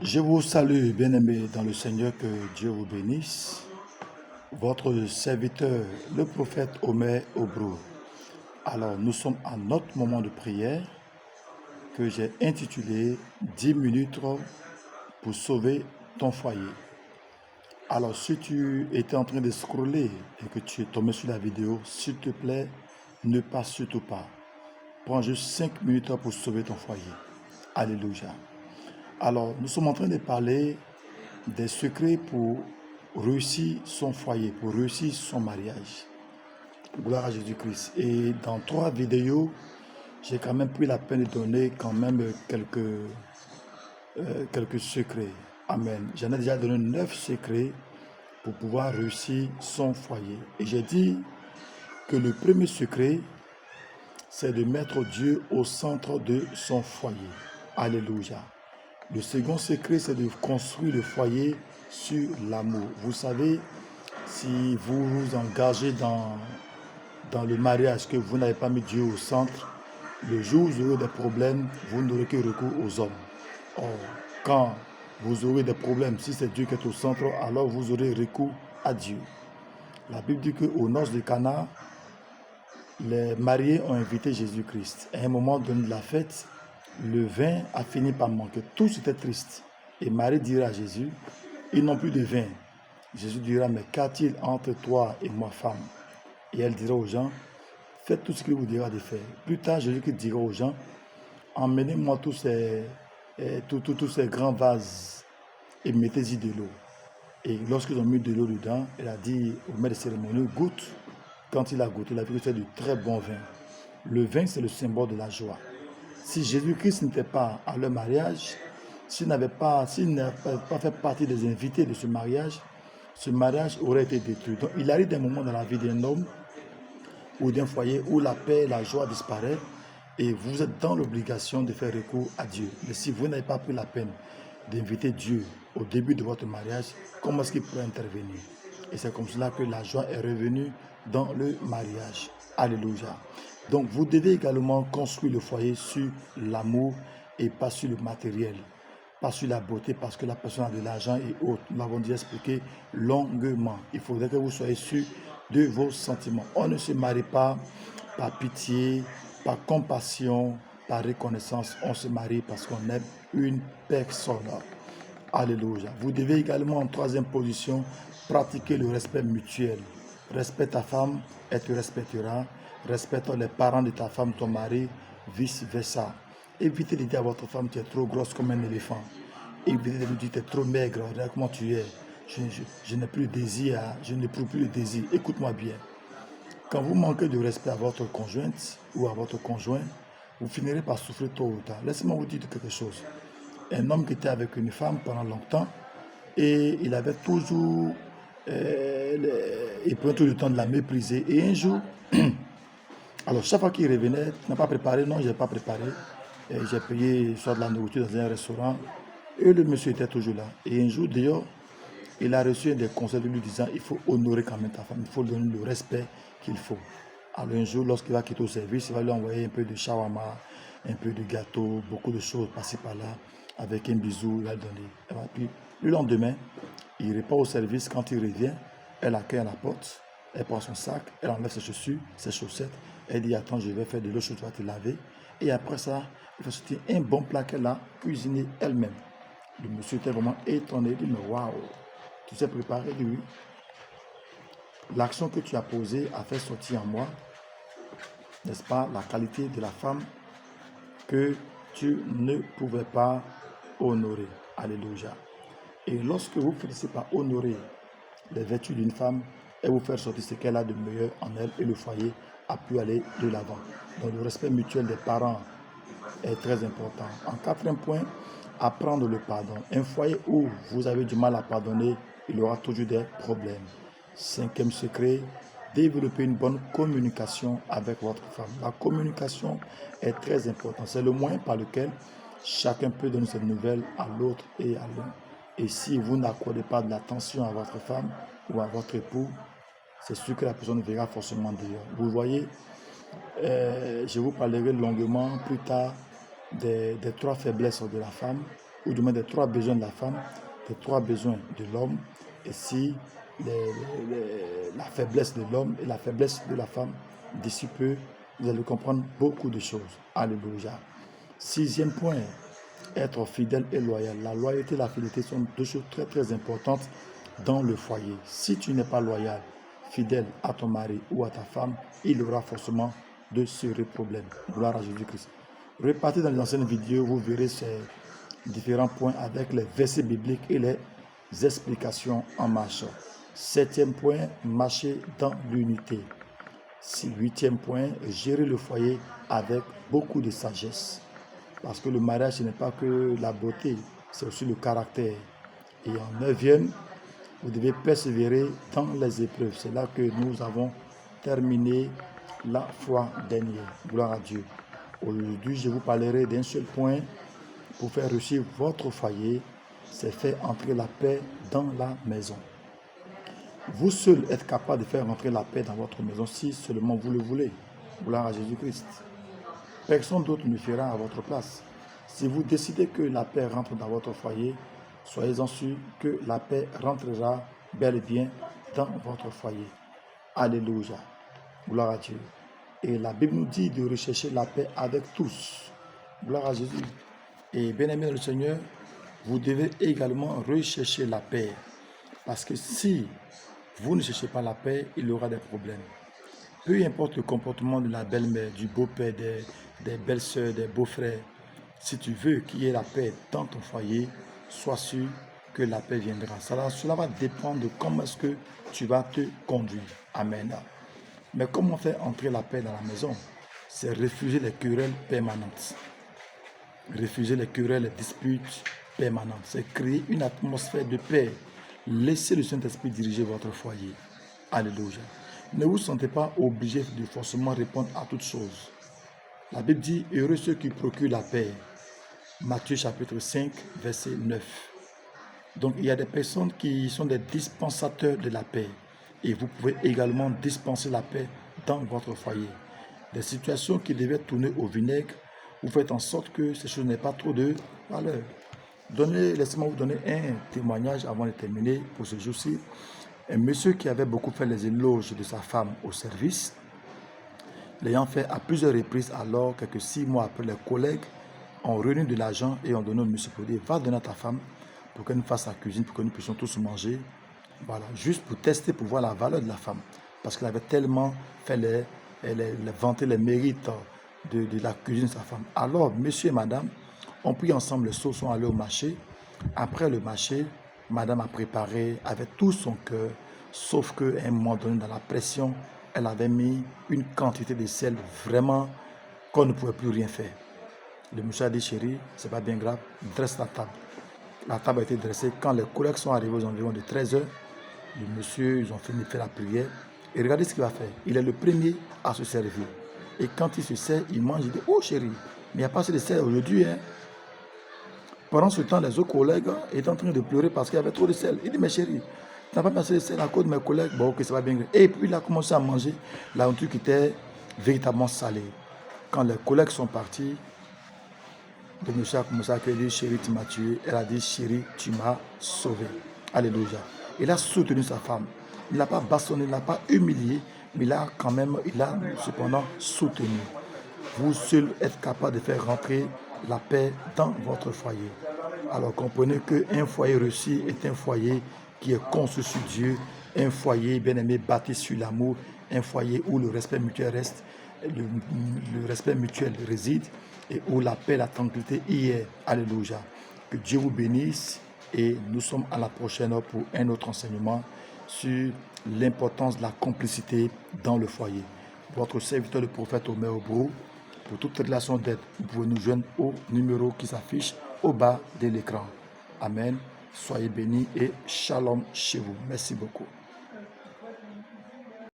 Je vous salue, bien-aimés dans le Seigneur, que Dieu vous bénisse. Votre serviteur, le prophète Omer Obrou. Alors, nous sommes à notre moment de prière que j'ai intitulé 10 minutes pour sauver ton foyer. Alors, si tu étais en train de scroller et que tu es tombé sur la vidéo, s'il te plaît, ne passe surtout pas. Prends juste 5 minutes pour sauver ton foyer. Alléluia. Alors, nous sommes en train de parler des secrets pour réussir son foyer, pour réussir son mariage. Gloire à Jésus-Christ. Et dans 3 vidéos, j'ai quand même pris la peine de donner quand même quelques secrets. Amen. J'en ai déjà donné 9 secrets pour pouvoir réussir son foyer. Et j'ai dit que le premier secret, c'est de mettre Dieu au centre de son foyer. Alléluia. Le second secret, c'est de construire le foyer sur l'amour. Vous savez, si vous vous engagez dans le mariage, que vous n'avez pas mis Dieu au centre, le jour où vous aurez des problèmes, vous n'aurez que recours aux hommes. Or, quand vous aurez des problèmes, si c'est Dieu qui est au centre, alors vous aurez recours à Dieu. La Bible dit qu'aux noces de Cana, les mariés ont invité Jésus-Christ. À un moment donné de la fête, le vin a fini par manquer. Tous étaient tristes. Et Marie dira à Jésus, ils n'ont plus de vin. Jésus dira, mais qu'a-t-il entre toi et moi, femme? Et elle dira aux gens, faites tout ce qu'il vous dira de faire. Plus tard, Jésus dira aux gens, emmenez-moi tous ces grands vases et mettez-y de l'eau. Et lorsqu'ils ont mis de l'eau dedans, elle a dit au maître de cérémonie, goûte. Quand il a goûté, il a vu que c'est du très bon vin. Le vin, c'est le symbole de la joie. Si Jésus-Christ n'était pas à leur mariage, s'il n'avait pas fait partie des invités de ce mariage aurait été détruit. Donc, il arrive des moments dans la vie d'un homme ou d'un foyer où la paix, la joie disparaît et vous êtes dans l'obligation de faire recours à Dieu. Mais si vous n'avez pas pris la peine d'inviter Dieu au début de votre mariage, comment est-ce qu'il pourrait intervenir? Et c'est comme cela que la joie est revenue dans le mariage. Alléluia. Donc vous devez également construire le foyer sur l'amour et pas sur le matériel, pas sur la beauté parce que la personne a de l'argent et autres. Nous l'avons déjà expliqué longuement. Il faudrait que vous soyez sûr de vos sentiments. On ne se marie pas par pitié, par compassion, par reconnaissance. On se marie parce qu'on aime une personne. Alléluia. Vous devez également en troisième position pratiquer le respect mutuel. Respecte ta femme, elle te respectera. Respecte les parents de ta femme, ton mari, vice versa. Évitez de dire à votre femme, tu es trop grosse comme un éléphant. Évitez de lui dire, tu es trop maigre, regarde comment tu es. Je n'ai plus de désir, je n'éprouve plus de désir. Écoute-moi bien. Quand vous manquez de respect à votre conjointe ou à votre conjoint, vous finirez par souffrir tôt ou tard. Laissez-moi vous dire quelque chose. Un homme qui était avec une femme pendant longtemps et il avait toujours, il prenait tout le temps de la mépriser. Et un jour, alors chaque fois qu'il revenait, tu n'as pas préparé? Non, je n'ai pas préparé. J'ai payé soit de la nourriture dans un restaurant et le monsieur était toujours là. Et un jour d'ailleurs, il a reçu des conseils de lui disant, il faut honorer quand même ta femme, il faut lui donner le respect qu'il faut. Alors un jour, lorsqu'il va quitter au service, il va lui envoyer un peu de shawarma, un peu de gâteau, beaucoup de choses par-ci par-là, avec un bisou, il va le donner. Et puis le lendemain, il repart au service, quand il revient, elle accueille à la porte, elle prend son sac, elle enlève ses chaussures, ses chaussettes, elle dit, attends, je vais faire de l'eau chaude, tu vas te laver. Et après ça, il va sortir un bon plat qu'elle a cuisiné elle-même. Le monsieur était vraiment étonné, il dit, mais waouh, tu sais préparer? Il dit, oui. L'action que tu as posée a fait sortir en moi, n'est-ce pas, la qualité de la femme que tu ne pouvais pas honorer. Alléluia. Et lorsque vous finissez par honorer les vertus d'une femme et vous faire sortir ce qu'elle a de meilleur en elle, et le foyer a pu aller de l'avant. Donc le respect mutuel des parents est très important. En quatrième point, apprendre le pardon. Un foyer où vous avez du mal à pardonner, il y aura toujours des problèmes. Cinquième secret, développer une bonne communication avec votre femme. La communication est très importante. C'est le moyen par lequel chacun peut donner ses nouvelles à l'autre et à l'un. Et si vous n'accordez pas de l'attention à votre femme ou à votre époux, c'est sûr que la personne verra forcément d'ailleurs. Vous voyez, je vous parlerai longuement plus tard des 3 faiblesses de la femme. ou du moins des 3 besoins de la femme, des 3 besoins de l'homme, et si la faiblesse de l'homme et la faiblesse de la femme, d'ici peu, vous allez comprendre beaucoup de choses. Alléluia. 6e point, être fidèle et loyal. La loyauté et la fidélité sont 2 choses très très importantes dans le foyer. Si tu n'es pas loyal, fidèle à ton mari ou à ta femme, il y aura forcément de sérieux problèmes. Gloire à Jésus-Christ. Repartez dans les anciennes vidéos, vous verrez ces différents points avec les versets bibliques et les explications en marche. 7e point, marcher dans l'unité. 8e point, gérer le foyer avec beaucoup de sagesse. Parce que le mariage, ce n'est pas que la beauté, c'est aussi le caractère. Et en 9e, vous devez persévérer dans les épreuves. C'est là que nous avons terminé la fois dernière. Gloire à Dieu. Aujourd'hui, je vous parlerai d'un seul point pour faire réussir votre foyer, c'est faire entrer la paix dans la maison. Vous seul êtes capable de faire entrer la paix dans votre maison si seulement vous le voulez. Gloire à Jésus-Christ. Personne d'autre ne fera à votre place. Si vous décidez que la paix rentre dans votre foyer, soyez-en sûr que la paix rentrera bel et bien dans votre foyer. Alléluia. Gloire à Dieu. Et la Bible nous dit de rechercher la paix avec tous. Gloire à Jésus. Et bien aimé dans le Seigneur, vous devez également rechercher la paix. Parce que si vous ne cherchez pas la paix, il y aura des problèmes. Peu importe le comportement de la belle-mère, du beau-père, des belles-sœurs, des beaux-frères, si tu veux qu'il y ait la paix dans ton foyer, sois sûr que la paix viendra. Cela va dépendre de comment est-ce que tu vas te conduire. Amen. Mais comment faire entrer la paix dans la maison? C'est refuser les querelles permanentes. Refuser les querelles, les disputes permanentes. C'est créer une atmosphère de paix. Laissez le Saint-Esprit diriger votre foyer. Alléluia. Ne vous sentez pas obligé de forcément répondre à toutes choses. La Bible dit, heureux ceux qui procurent la paix. Matthieu chapitre 5, verset 9. Donc il y a des personnes qui sont des dispensateurs de la paix. Et vous pouvez également dispenser la paix dans votre foyer. Des situations qui devaient tourner au vinaigre, vous faites en sorte que ces choses n'aient pas trop de valeur. Laissez-moi vous donner un témoignage avant de terminer pour ce jour-ci. Un monsieur qui avait beaucoup fait les éloges de sa femme au service, l'ayant fait à plusieurs reprises, alors quelques 6 mois après, les collègues ont réuni de l'argent et ont donné au monsieur pour dire, va donner à ta femme pour qu'elle nous fasse la cuisine, pour que nous puissions tous manger. Voilà, juste pour tester, pour voir la valeur de la femme. Parce qu'il avait tellement fait vanter les mérites de la cuisine de sa femme. Alors, monsieur et madame ont pris ensemble les sous, sont allés au marché. Après le marché, madame a préparé avec tout son cœur, sauf qu'à un moment donné, dans la pression, elle avait mis une quantité de sel vraiment qu'on ne pouvait plus rien faire. Le monsieur a dit, chérie, c'est pas bien grave, dresse la table. La table a été dressée. Quand les collègues sont arrivés aux environs de 13 h, le monsieur, ils ont fini de faire la prière. Et regardez ce qu'il va faire. Il est le premier à se servir. Et quand il se sert, il mange. Il dit, oh chérie, mais il n'y a pas assez de sel aujourd'hui. Hein? Pendant ce temps, les autres collègues étaient en train de pleurer parce qu'il y avait trop de sel. Il dit, mais chérie, tu n'as pas passé de sel à cause de mes collègues. Bon, ok, ça va bien. Et puis il a commencé à manger la nourriture qui était véritablement salée. Quand les collègues sont partis, le monsieur a commencé à crier, chérie, tu m'as tué. Elle a dit, chérie, tu m'as sauvé. Alléluia. Il a soutenu sa femme. Il ne l'a pas bâtonné, il ne l'a pas humilié, mais il a cependant soutenu. Vous seul êtes capable de faire rentrer la paix dans votre foyer. Alors comprenez qu'un foyer réussi est un foyer qui est construit sur Dieu, un foyer bien aimé bâti sur l'amour, un foyer où le respect mutuel reste, le respect mutuel réside et où la paix, la tranquillité y est. Alléluia. Que Dieu vous bénisse et nous sommes à la prochaine heure pour un autre enseignement sur l'importance de la complicité dans le foyer. Votre serviteur, le prophète Omer Obrou, pour toute relation d'aide, vous pouvez nous joindre au numéro qui s'affiche au bas de l'écran. Amen. Soyez bénis et shalom chez vous. Merci beaucoup.